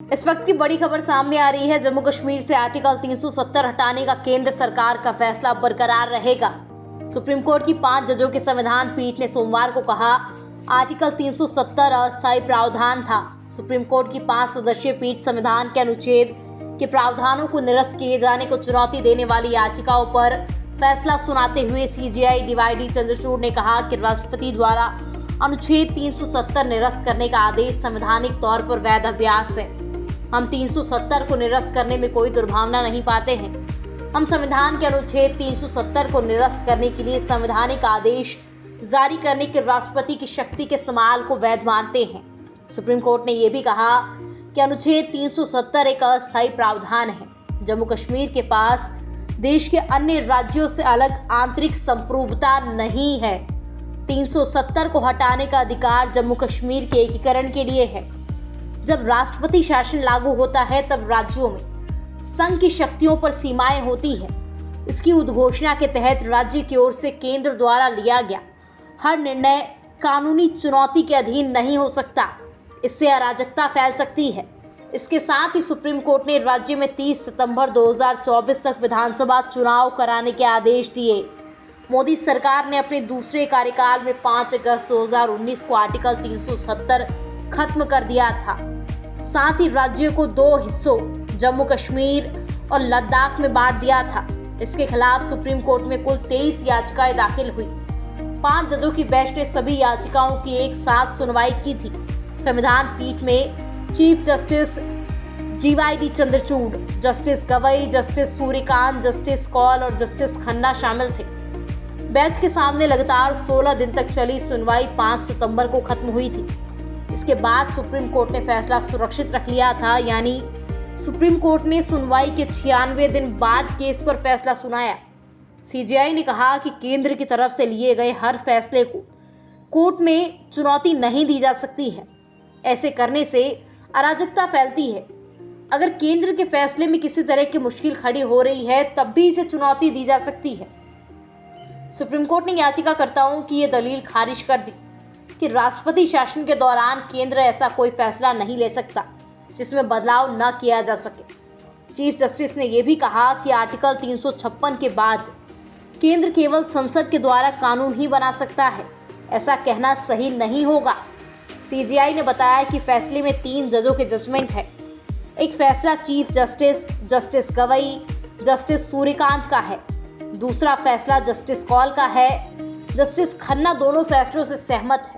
इस वक्त की बड़ी खबर सामने आ रही है। जम्मू कश्मीर से आर्टिकल 370 हटाने का केंद्र सरकार का फैसला बरकरार रहेगा। सुप्रीम कोर्ट की 5 जजों की संविधान पीठ ने सोमवार को कहा, आर्टिकल 370 अस्थायी प्रावधान था। सुप्रीम कोर्ट की 5 सदस्यीय पीठ संविधान के अनुच्छेद के प्रावधानों को निरस्त किए जाने को चुनौती देने वाली याचिकाओं पर फैसला सुनाते हुए सीजेआई डीवाई चंद्रचूड़ ने कहा कि राष्ट्रपति द्वारा अनुच्छेद 370 निरस्त करने का आदेश संवैधानिक तौर पर वैध अभ्यास है। हम 370 को निरस्त करने में कोई दुर्भावना नहीं पाते हैं। हम संविधान के अनुच्छेद 370 को निरस्त करने के लिए संवैधानिक आदेश जारी करने के राष्ट्रपति की शक्ति के इस्तेमाल को वैध मानते हैं। सुप्रीम कोर्ट ने यह भी कहा कि अनुच्छेद 370 एक अस्थायी प्रावधान है। जम्मू कश्मीर के पास देश के अन्य राज्यों से अलग आंतरिक संप्रभुता नहीं है। 370 को हटाने का अधिकार जम्मू कश्मीर के एकीकरण के लिए है। जब राष्ट्रपति शासन लागू होता है तब राज्यों में संघ की शक्तियों पर सीमाएं होती है। इसकी उद्घोषणा के तहत राज्य की ओर से केंद्र द्वारा लिया गया हर निर्णय कानूनी चुनौती के अधीन नहीं हो सकता। इससे अराजकता फैल सकती है। इसके साथ ही सुप्रीम कोर्ट ने राज्य में 30 सितंबर 2024 तक विधानसभा चुनाव कराने के आदेश दिए। मोदी सरकार ने अपने दूसरे कार्यकाल में 5 अगस्त 2019 को आर्टिकल 370 खत्म कर दिया था। साथ ही राज्य को 2 हिस्सों जम्मू कश्मीर और लद्दाख में बांट दिया था। इसके खिलाफ सुप्रीम कोर्ट में कुल 23 याचिकाएं दाखिल हुई। 5 जजों की बेंच ने सभी याचिकाओं की एक साथ सुनवाई की थी। संविधान पीठ में chief justice D Y Chandrachud, justice Gavai, justice Suryakant, justice Kaul और जस्टिस खन्ना शामिल थे। बेंच के सामने लगातार 16 दिन तक चली सुनवाई 5 सितंबर को खत्म हुई थी। इसके बाद सुप्रीम कोर्ट ने फैसला सुरक्षित रख लिया था, यानी सुप्रीम कोर्ट ने सुनवाई के 96 दिन बाद केस पर फैसला सुनाया। सीजेआई ने कहा कि केंद्र की तरफ से लिए गए हर फैसले को कोर्ट में चुनौती नहीं दी जा सकती है। ऐसे करने से अराजकता फैलती है। अगर केंद्र के फैसले में किसी तरह की मुश्किल खड़ी हो रही है तब भी इसे चुनौती दी जा सकती है। सुप्रीम कोर्ट ने याचिकाकर्ताओं की ये दलील खारिज कर दी कि राष्ट्रपति शासन के दौरान केंद्र ऐसा कोई फैसला नहीं ले सकता जिसमें बदलाव न किया जा सके। चीफ जस्टिस ने यह भी कहा कि आर्टिकल 356 के बाद केंद्र केवल संसद के द्वारा कानून ही बना सकता है। ऐसा कहना सही नहीं होगा। सीजेआई ने बताया कि फैसले में 3 जजों के जजमेंट है। एक फैसला chief justice justice Gavai, justice Suryakant का है। दूसरा फैसला जस्टिस कौल का है। जस्टिस खन्ना दोनों फैसलों से सहमत है।